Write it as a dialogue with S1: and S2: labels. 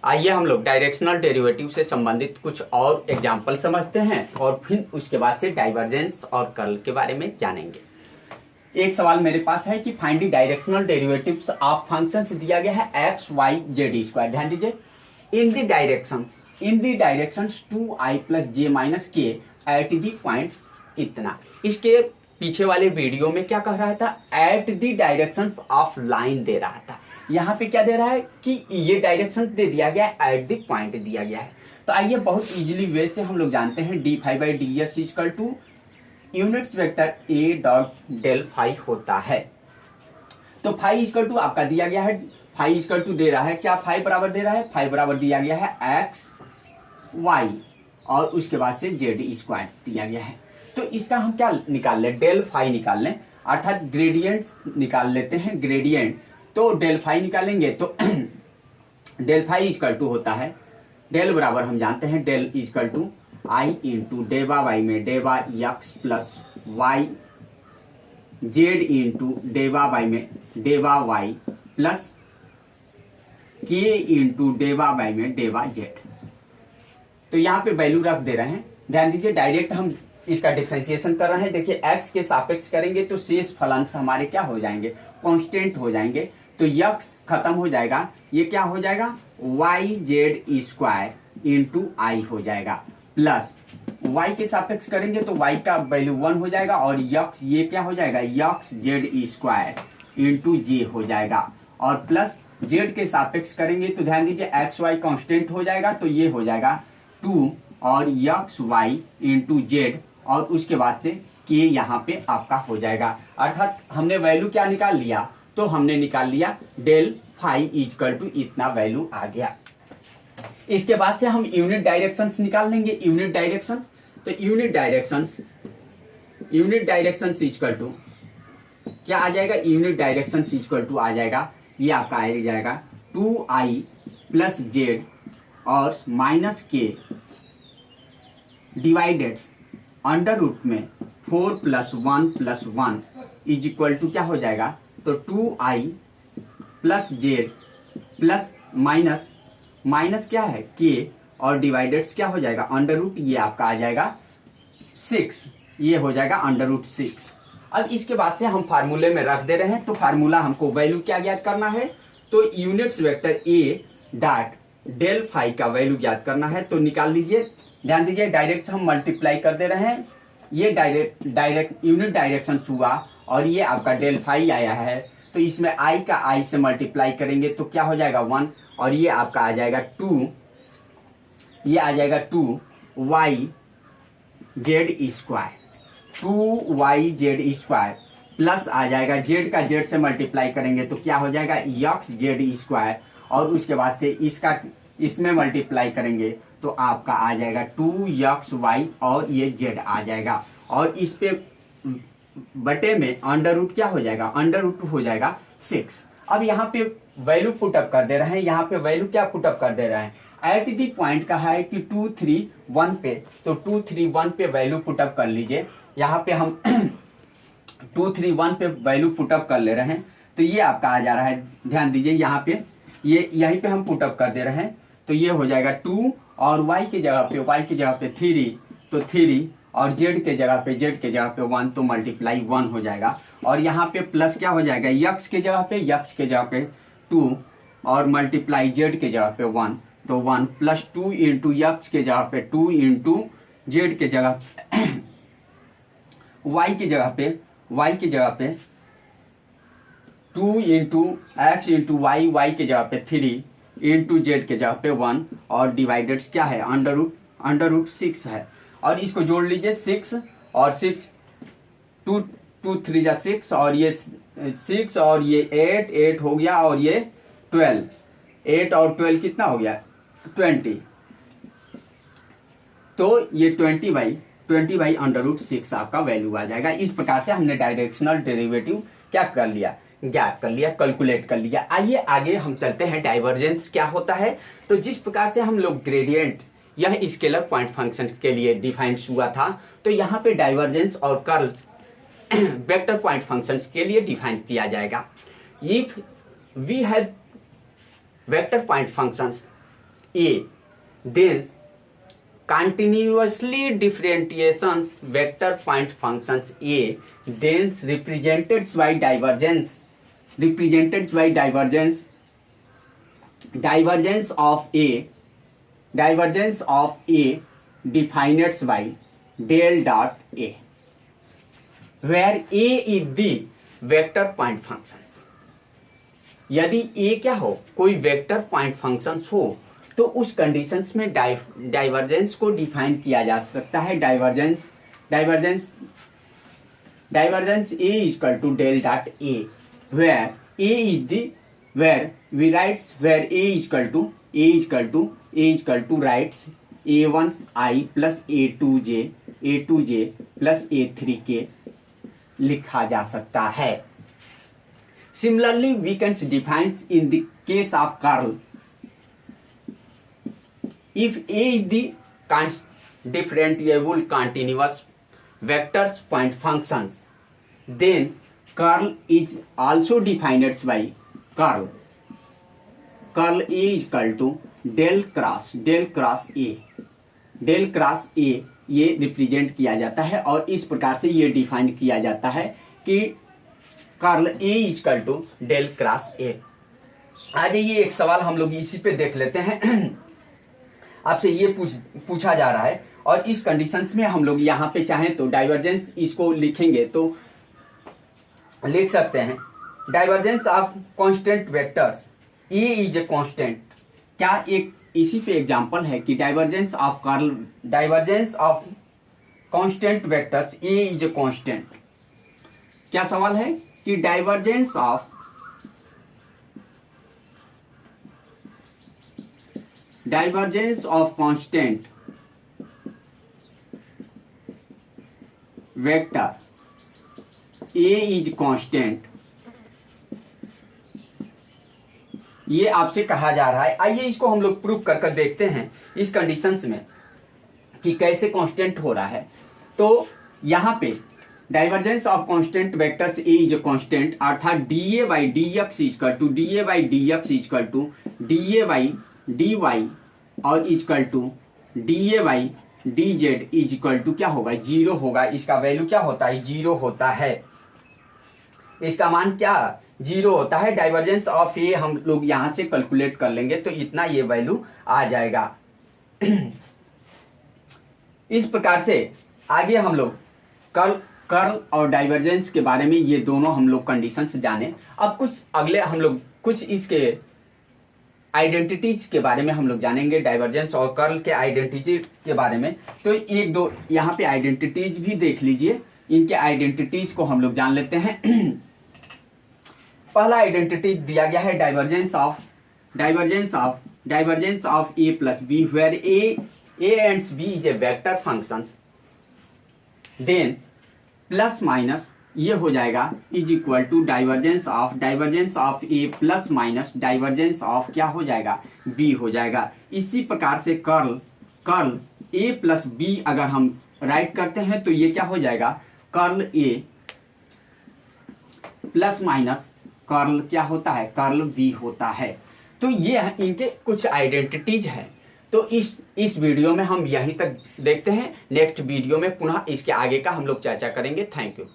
S1: आइए हम लोग डायरेक्शनल डेरिवेटिव से संबंधित कुछ और एग्जाम्पल समझते हैं और फिर उसके बाद से डाइवर्जेंस और कर्ल के बारे में जानेंगे। एक सवाल मेरे पास है कि find the directional derivatives of functions दिया गया है एक्स वाई जेड स्क्वायर। ध्यान दीजिए, in the directions 2i plus J minus के एट द पॉइंट इतना। इसके पीछे वाले वीडियो में क्या कह रहा था, at the directions of line दे रहा था। यहाँ पे क्या दे रहा है कि ये डायरेक्शन दे दिया गया है, एट द पॉइंट दिया गया है। तो आइए बहुत इजीली वे से हम लोग जानते हैं d phi by d s equal to units vector A dot del phi होता है। तो फाई इक्वल टू आपका दिया गया है, फाई इक्वल टू दे रहा है क्या, फाई बराबर दे रहा है, फाई बराबर दिया गया है एक्स वाई और उसके बाद से जेड स्क्वायर दिया गया है। तो इसका हम क्या निकाल लें, डेल फाई निकाल लें, अर्थात ग्रेडियंट निकाल लेते हैं, ग्रेडियंट। तो डेल फाई निकालेंगे तो डेल फाई इक्वल टू होता है, डेल बराबर हम जानते हैं del equal to i into डेवा वाई में डेवा x plus y z into डेवा वाई में डेवा वाई प्लस के इंटू डेवा वाई में डेवा जेड। तो यहाँ पे वैल्यू रख दे रहे हैं। ध्यान दीजिए, डायरेक्ट हम इसका डिफरेंशिएशन कर रहे हैं। देखिए x के सापेक्ष करेंगे तो शेष फलांश हमारे क्या हो जाएंगे, कांस्टेंट हो जाएंगे। तो x खत्म हो जाएगा, ये क्या हो जाएगा वाई जेड स्क्वायर इंटू आई हो जाएगा, प्लस y के सापेक्ष करेंगे तो y का वैल्यू 1 हो जाएगा और x ये क्या हो जाएगा यक्स जेड स्क्वायर इंटू जे हो जाएगा, और प्लस z के सापेक्ष करेंगे तो ध्यान दीजिए एक्स वाई कॉन्स्टेंट हो जाएगा तो ये हो जाएगा 2 और यक्स वाई इंटू जेड और उसके बाद से के यहाँ पे आपका हो जाएगा। अर्थात हमने वैल्यू क्या निकाल लिया, तो हमने निकाल लिया डेल फाई इक्वल टू इतना वैल्यू आ गया। इसके बाद से हम यूनिट डायरेक्शंस निकाल लेंगे, यूनिट डायरेक्शंस। तो यूनिट डायरेक्शंस इक्वल टू क्या आ जाएगा, यूनिट डायरेक्शंस इक्वल टू आ जाएगा, ये आपका आ जाएगा 2i प्लस जेड और माइनस के डिवाइडेड अंडर रूट में 4 प्लस 1 इज इक्वल टू क्या हो जाएगा, तो 2i plus Z plus minus क्या है के और डिवाइडेड्स क्या हो जाएगा अंडर रूट, ये आपका आ जाएगा 6, ये हो जाएगा अंडर रूट 6। अब इसके बाद से हम फार्मूले में रख दे रहे हैं। तो फार्मूला हमको वैल्यू क्या ज्ञात करना है, तो units vector A dot del phi का वैल्यू ज्ञात करना है। तो निकाल लीजिए, ध्यान दीजिए डायरेक्ट हम मल्टीप्लाई कर दे रहे हैं, ये डायरेक्ट यूनिट डायरेक्शन हुआ और ये आपका डेल फाई आया है। तो इसमें आई का आई से मल्टीप्लाई करेंगे तो क्या हो जाएगा 1 और ये आपका आ जाएगा 2, ये आ जाएगा 2y z square, 2y z square plus आ जाएगा जेड का जेड से मल्टीप्लाई करेंगे तो क्या हो जाएगा यक्स जेड स्क्वायर और उसके बाद से इसका इसमें मल्टीप्लाई करेंगे तो आपका आ जाएगा 2xy और ये z आ जाएगा और इस पे बटे में अंडर रूट क्या हो जाएगा, अंडर रूट हो जाएगा 6। अब यहाँ पे वैल्यू पुटअप कर दे रहे हैं, यहाँ पे वैल्यू क्या पुटअप कर दे रहे हैं, एट दी पॉइंट का है कि 2 3 1 पे, तो 2 3 1 पे वैल्यू पुटअप कर लीजिए। यहाँ पे हम 2 3 1 पे वैल्यू पुटअप कर ले रहे हैं तो ये आपका आ जा रहा है। ध्यान दीजिए यहाँ पे ये यहीं पे हम पुटअप कर दे रहे हैं तो ये हो जाएगा 2 और y की जगह पे 3 तो 3 और z के जगह पे 1 तो मल्टीप्लाई 1 हो जाएगा और यहाँ पे प्लस क्या हो जाएगा यक्स के जगह पे 2 और मल्टीप्लाई z के जगह पे 1 तो 1 प्लस 2 इंटू यक्स के जगह पे 2 इंटू जेड के जगह y के जगह पे 2 इंटू एक्स इंटू वाई के जगह पे 3 इंटू जेड के जगह पे 1 और डिवाइडेड क्या है अंडर रूट 6 है और इसको जोड़ लीजिए 6 और 6 2 3 जा 6 और ये 6 और ये 8 हो गया और ये 12, 8 और 12 कितना हो गया 20, तो ये 20 बाई अंडर रूट 6 आपका वैल्यू आ जाएगा। इस प्रकार से हमने डायरेक्शनल डेरिवेटिव क्या कर लिया, ज्ञात कर लिया, कैलकुलेट कर लिया। आइए आगे हम चलते हैं डाइवर्जेंस क्या होता है। तो जिस प्रकार से हम लोग ग्रेडियंट यह स्केलर पॉइंट फंक्शन के लिए डिफाइंड हुआ था, तो यहाँ पे डाइवर्जेंस और कर्ल वेक्टर पॉइंट फंक्शंस के लिए डिफाइन किया जाएगा। If we have vector point functions A, then continuously differentiations vector point functions A, then represented by divergence of A defined by del dot A, where A is the vector point functions. यदि A क्या हो, कोई vector point functions हो, तो उस conditions में divergence को define किया जा सकता है. Divergence A equal to del dot A, where A is the where A equal to rights A1i plus A2j plus A3k लिखा जा सकता है. Similarly, we can define in the case of curl. If A is the differentiable continuous vector point functions, then curl is also defined by curl A equal to del cross A ये represent किया जाता है और इस प्रकार से ये define किया जाता है कि curl A equal to del cross A. आ जाइए एक सवाल हम लोग इसी पे देख लेते हैं. आपसे ये पूछा जा रहा है और इस कंडीशंस में हम लोग यहाँ पे चाहें तो डाइवर्जेंस इसको लिखेंगे तो लिख सकते हैं divergence of constant vectors A is a constant. क्या एक इसी पे एग्जांपल है कि divergence of constant vectors A is a constant. क्या सवाल है कि divergence of constant vector A is constant, ये आपसे कहा जा रहा है. आइए इसको हम लोग प्रूव कर देखते हैं इस कंडीशंस में कि कैसे कांस्टेंट हो रहा है. तो यहाँ पे divergence of constant vectors A is constant, अर्थात dA by dx equal to dA by dx equal to dA by dy और equal to dA by dz equal to क्या होगा, 0 होगा. इसका वैल्यू क्या होता है, 0 होता है. इसका मान क्या 0 होता है. डाइवर्जेंस ऑफ A हम लोग यहां से कैलकुलेट कर लेंगे तो इतना ये वैल्यू आ जाएगा. इस प्रकार से आगे हम लोग कर्ल और डाइवर्जेंस के बारे में ये दोनों हम लोग कंडीशंस जाने. अब कुछ अगले हम लोग कुछ इसके आइडेंटिटीज के बारे में हम लोग जानेंगे. डाइवर्जेंस और कर्ल के आइडेंटिटी के बारे में तो एक दो यहाँ पे आइडेंटिटीज भी देख लीजिए. इनके आइडेंटिटीज को हम लोग जान लेते हैं. पहला आइडेंटिटी दिया गया है divergence of A plus B, where A and B is a vector functions, then plus minus ये हो जाएगा is equal to divergence of A plus minus divergence of क्या हो जाएगा, B हो जाएगा. इसी प्रकार से कर्ल A प्लस B अगर हम राइट करते हैं तो ये क्या हो जाएगा, curl A plus minus curl क्या होता है, कर्ल B होता है. तो ये इनके कुछ आइडेंटिटीज हैं. तो इस वीडियो में हम यहीं तक देखते हैं. नेक्स्ट वीडियो में पुनः इसके आगे का हम लोग चर्चा करेंगे. Thank you.